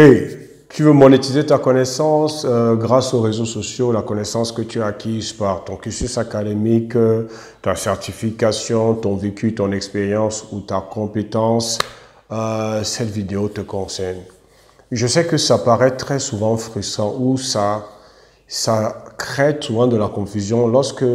Hey, tu veux monétiser ta connaissance grâce aux réseaux sociaux, la connaissance que tu as acquise par ton cursus académique, ta certification, ton vécu, ton expérience ou ta compétence, cette vidéo te concerne. Je sais que ça paraît très souvent frustrant ou ça crée souvent de la confusion lorsque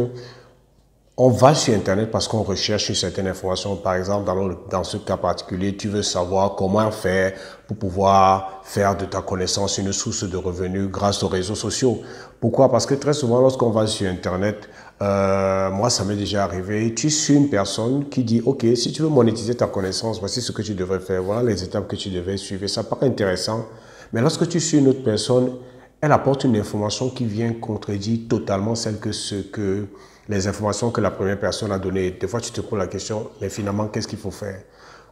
on va sur Internet parce qu'on recherche une certaine information. Par exemple, dans ce cas particulier, tu veux savoir comment faire pour pouvoir faire de ta connaissance une source de revenus grâce aux réseaux sociaux. Pourquoi? Parce que très souvent, lorsqu'on va sur Internet, moi, ça m'est déjà arrivé, tu suis une personne qui dit, OK, si tu veux monétiser ta connaissance, voici ce que tu devrais faire, voilà les étapes que tu devrais suivre. Ça paraît intéressant, mais lorsque tu suis une autre personne, elle apporte une information qui vient contredire totalement les informations que la première personne a données. Des fois, tu te poses la question, mais finalement, qu'est-ce qu'il faut faire?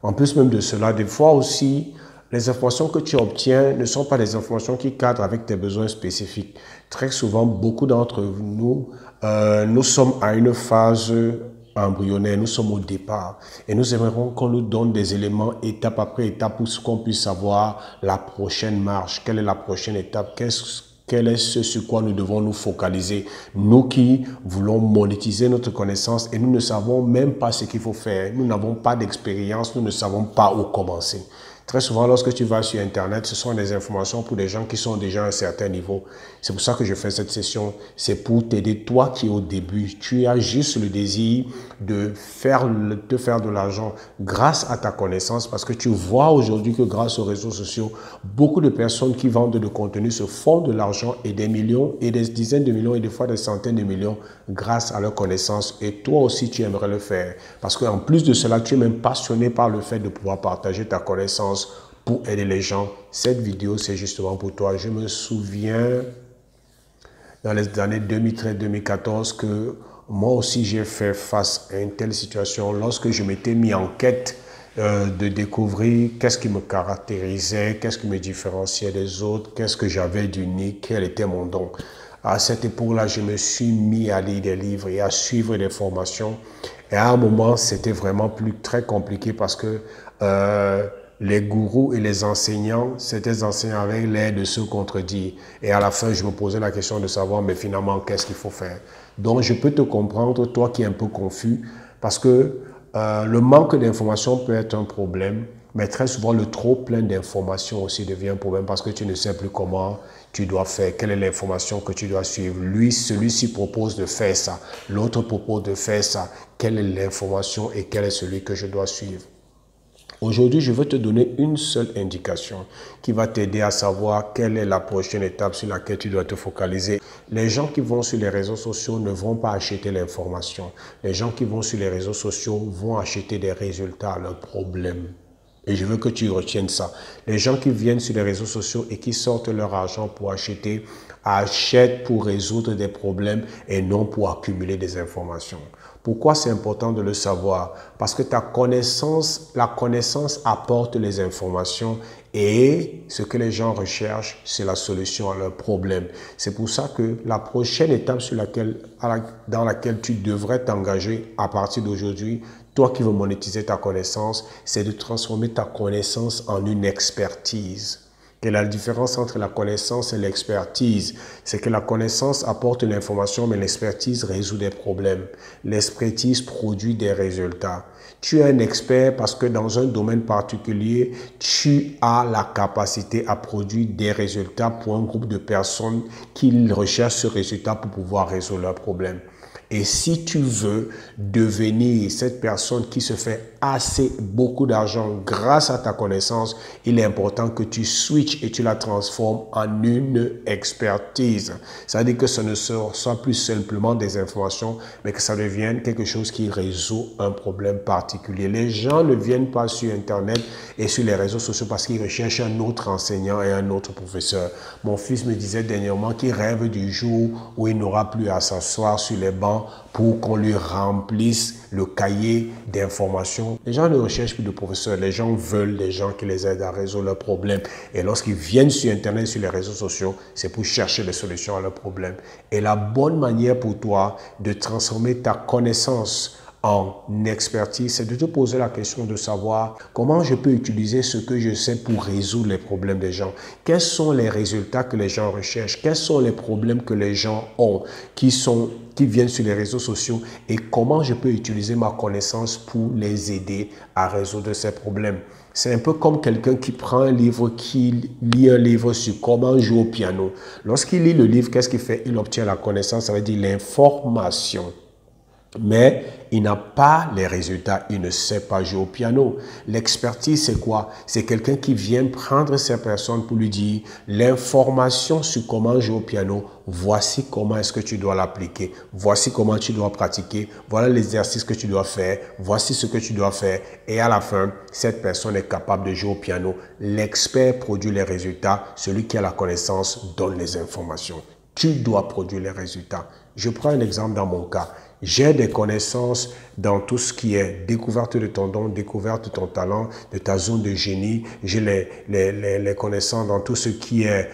En plus même de cela, des fois aussi, les informations que tu obtiens ne sont pas des informations qui cadrent avec tes besoins spécifiques. Très souvent, beaucoup d'entre nous, nous sommes à une phase embryonnaire, nous sommes au départ et nous aimerons qu'on nous donne des éléments étape après étape pour qu'on puisse savoir la prochaine marche, quelle est la prochaine étape, quel est ce sur quoi nous devons nous focaliser. Nous qui voulons monétiser notre connaissance et nous ne savons même pas ce qu'il faut faire. Nous n'avons pas d'expérience, nous ne savons pas où commencer. Très souvent, lorsque tu vas sur Internet, ce sont des informations pour des gens qui sont déjà à un certain niveau. C'est pour ça que je fais cette session. C'est pour t'aider, toi qui au début, tu as juste le désir de te faire de l'argent grâce à ta connaissance, parce que tu vois aujourd'hui que grâce aux réseaux sociaux, beaucoup de personnes qui vendent de contenu se font de l'argent et des millions et des dizaines de millions et des fois des centaines de millions grâce à leur connaissance. Et toi aussi, tu aimerais le faire. Parce qu'en plus de cela, tu es même passionné par le fait de pouvoir partager ta connaissance pour aider les gens. Cette vidéo, c'est justement pour toi. Je me souviens dans les années 2013-2014 que moi aussi j'ai fait face à une telle situation lorsque je m'étais mis en quête de découvrir qu'est-ce qui me caractérisait, qu'est-ce qui me différenciait des autres, qu'est-ce que j'avais d'unique, quel était mon don. À cette époque-là, je me suis mis à lire des livres et à suivre des formations. Et à un moment, c'était vraiment très compliqué parce que les gourous et les enseignants, c'était enseignants avec l'air de se contredire. Et à la fin, je me posais la question de savoir, mais finalement, qu'est-ce qu'il faut faire? Donc, je peux te comprendre, toi qui es un peu confus, parce que le manque d'informations peut être un problème, mais très souvent, le trop plein d'informations aussi devient un problème parce que tu ne sais plus comment tu dois faire, quelle est l'information que tu dois suivre. Celui-ci propose de faire ça, l'autre propose de faire ça. Quelle est l'information et quel est celui que je dois suivre? Aujourd'hui, je veux te donner une seule indication qui va t'aider à savoir quelle est la prochaine étape sur laquelle tu dois te focaliser. Les gens qui vont sur les réseaux sociaux ne vont pas acheter l'information. Les gens qui vont sur les réseaux sociaux vont acheter des résultats à leurs problèmes. Et je veux que tu retiennes ça. Les gens qui viennent sur les réseaux sociaux et qui sortent leur argent pour acheter, achètent pour résoudre des problèmes et non pour accumuler des informations. Pourquoi c'est important de le savoir? Parce que la connaissance apporte les informations et ce que les gens recherchent, c'est la solution à leurs problèmes. C'est pour ça que la prochaine étape dans laquelle tu devrais t'engager à partir d'aujourd'hui, toi qui veux monétiser ta connaissance, c'est de transformer ta connaissance en une expertise. Et la différence entre la connaissance et l'expertise, c'est que la connaissance apporte l'information, mais l'expertise résout des problèmes. L'expertise produit des résultats. Tu es un expert parce que dans un domaine particulier, tu as la capacité à produire des résultats pour un groupe de personnes qui recherchent ce résultat pour pouvoir résoudre leurs problèmes. Et si tu veux devenir cette personne qui se fait beaucoup d'argent grâce à ta connaissance, il est important que tu switches et tu la transformes en une expertise. Ça veut dire que ce ne soit plus simplement des informations, mais que ça devienne quelque chose qui résout un problème particulier. Les gens ne viennent pas sur Internet et sur les réseaux sociaux parce qu'ils recherchent un autre enseignant et un autre professeur. Mon fils me disait dernièrement qu'il rêve du jour où il n'aura plus à s'asseoir sur les bancs pour qu'on lui remplisse le cahier d'informations. Les gens ne recherchent plus de professeurs, les gens veulent des gens qui les aident à résoudre leurs problèmes. Et lorsqu'ils viennent sur Internet, sur les réseaux sociaux, c'est pour chercher des solutions à leurs problèmes. Et la bonne manière pour toi de transformer ta connaissance en expertise, c'est de te poser la question de savoir comment je peux utiliser ce que je sais pour résoudre les problèmes des gens. Quels sont les résultats que les gens recherchent? Quels sont les problèmes que les gens ont qui viennent sur les réseaux sociaux et comment je peux utiliser ma connaissance pour les aider à résoudre ces problèmes. C'est un peu comme quelqu'un qui prend un livre, qui lit un livre sur comment jouer au piano. Lorsqu'il lit le livre, qu'est-ce qu'il fait? Il obtient la connaissance, ça veut dire l'information. Mais il n'a pas les résultats, il ne sait pas jouer au piano. L'expertise, c'est quoi? C'est quelqu'un qui vient prendre ces personnes pour lui dire l'information sur comment jouer au piano, voici comment est-ce que tu dois l'appliquer, voici comment tu dois pratiquer, voilà l'exercice que tu dois faire, voici ce que tu dois faire. Et à la fin, cette personne est capable de jouer au piano. L'expert produit les résultats, celui qui a la connaissance donne les informations. Tu dois produire les résultats. Je prends un exemple dans mon cas. J'ai des connaissances dans tout ce qui est découverte de ton don, découverte de ton talent, de ta zone de génie. J'ai les connaissances dans tout ce qui est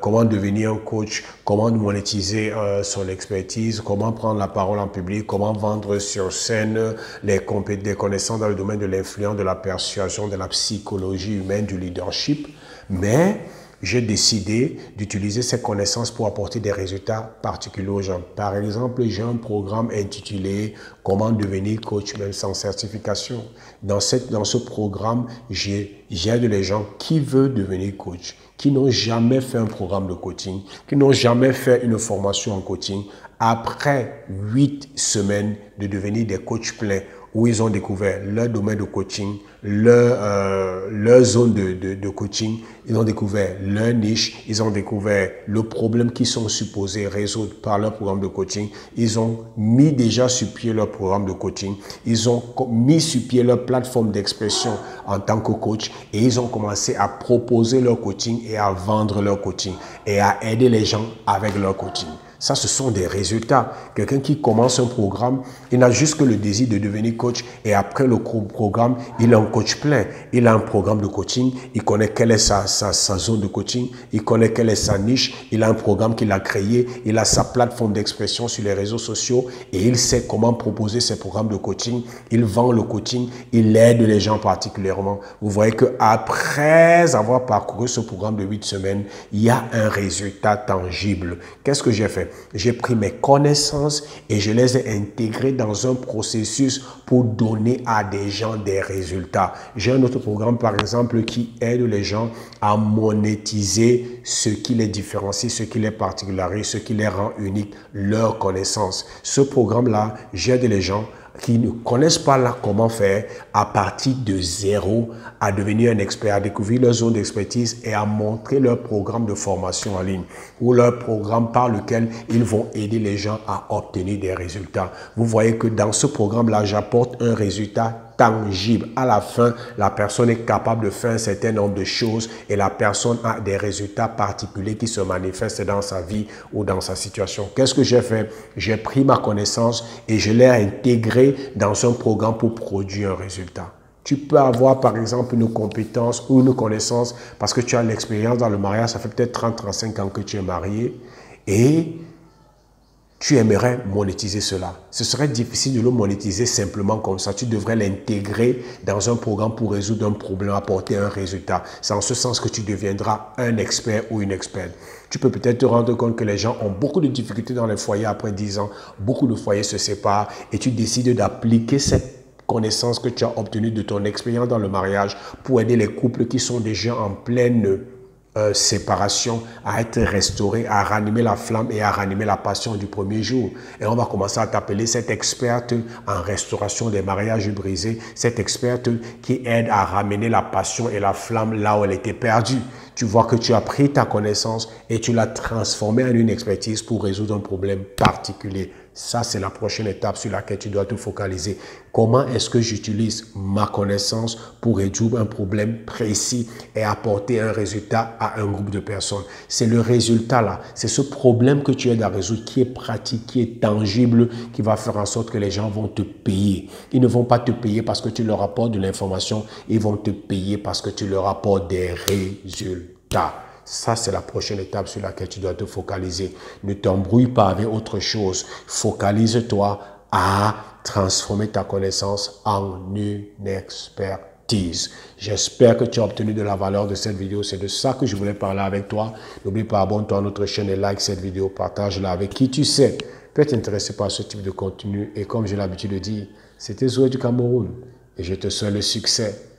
comment devenir un coach, comment monétiser son expertise, comment prendre la parole en public, comment vendre sur scène, des connaissances dans le domaine de l'influence, de la persuasion, de la psychologie humaine, du leadership. Mais j'ai décidé d'utiliser ces connaissances pour apporter des résultats particuliers aux gens. Par exemple, j'ai un programme intitulé « Comment devenir coach même sans certification ». Dans ce programme, j'aide les gens qui veulent devenir coach, qui n'ont jamais fait un programme de coaching, qui n'ont jamais fait une formation en coaching. Après 8 semaines de devenir des coachs pleins, où ils ont découvert leur domaine de coaching, leur zone de coaching, ils ont découvert leur niche, ils ont découvert le problème qu'ils sont supposés résoudre par leur programme de coaching, ils ont mis déjà sur pied leur programme de coaching, ils ont mis sur pied leur plateforme d'expression en tant que coach et ils ont commencé à proposer leur coaching et à vendre leur coaching et à aider les gens avec leur coaching. Ça, ce sont des résultats. Quelqu'un qui commence un programme, il n'a juste que le désir de devenir coach et après le programme, il est un coach plein. Il a un programme de coaching, il connaît quelle est sa zone de coaching, il connaît quelle est sa niche, il a un programme qu'il a créé, il a sa plateforme d'expression sur les réseaux sociaux et il sait comment proposer ses programmes de coaching. Il vend le coaching, il aide les gens particulièrement. Vous voyez qu'après avoir parcouru ce programme de 8 semaines, il y a un résultat tangible. Qu'est-ce que j'ai fait? J'ai pris mes connaissances et je les ai intégrées dans un processus pour donner à des gens des résultats. J'ai un autre programme, par exemple, qui aide les gens à monétiser ce qui les différencie, ce qui les particularise, ce qui les rend uniques, leurs connaissances. Ce programme-là, j'aide les gens qui ne connaissent pas là comment faire à partir de zéro à devenir un expert, à découvrir leur zone d'expertise et à montrer leur programme de formation en ligne ou leur programme par lequel ils vont aider les gens à obtenir des résultats. Vous voyez que dans ce programme-là, j'apporte un résultat tangible. À la fin, la personne est capable de faire un certain nombre de choses et la personne a des résultats particuliers qui se manifestent dans sa vie ou dans sa situation. Qu'est-ce que j'ai fait? J'ai pris ma connaissance et je l'ai intégrée dans un programme pour produire un résultat. Tu peux avoir par exemple une compétence ou une connaissance parce que tu as l'expérience dans le mariage, ça fait peut-être 30-35 ans que tu es marié et tu aimerais monétiser cela. Ce serait difficile de le monétiser simplement comme ça. Tu devrais l'intégrer dans un programme pour résoudre un problème, apporter un résultat. C'est en ce sens que tu deviendras un expert ou une experte. Tu peux peut-être te rendre compte que les gens ont beaucoup de difficultés dans les foyers après 10 ans. Beaucoup de foyers se séparent et tu décides d'appliquer cette connaissance que tu as obtenue de ton expérience dans le mariage pour aider les couples qui sont déjà en pleine séparation, à être restauré, à ranimer la flamme et à ranimer la passion du premier jour. Et on va commencer à t'appeler cette experte en restauration des mariages brisés, cette experte qui aide à ramener la passion et la flamme là où elle était perdue. Tu vois que tu as pris ta connaissance et tu l'as transformée en une expertise pour résoudre un problème particulier. Ça, c'est la prochaine étape sur laquelle tu dois te focaliser. Comment est-ce que j'utilise ma connaissance pour résoudre un problème précis et apporter un résultat à un groupe de personnes? C'est le résultat là, c'est ce problème que tu aides à résoudre qui est pratique, qui est tangible, qui va faire en sorte que les gens vont te payer. Ils ne vont pas te payer parce que tu leur apportes de l'information, ils vont te payer parce que tu leur apportes des résultats. Ça, c'est la prochaine étape sur laquelle tu dois te focaliser. Ne t'embrouille pas avec autre chose. Focalise-toi à transformer ta connaissance en une expertise. J'espère que tu as obtenu de la valeur de cette vidéo. C'est de ça que je voulais parler avec toi. N'oublie pas, abonne-toi à notre chaîne et like cette vidéo. Partage-la avec qui tu sais peut être intéressé par ce type de contenu. Et comme j'ai l'habitude de dire, c'était Zoé du Cameroun et je te souhaite le succès.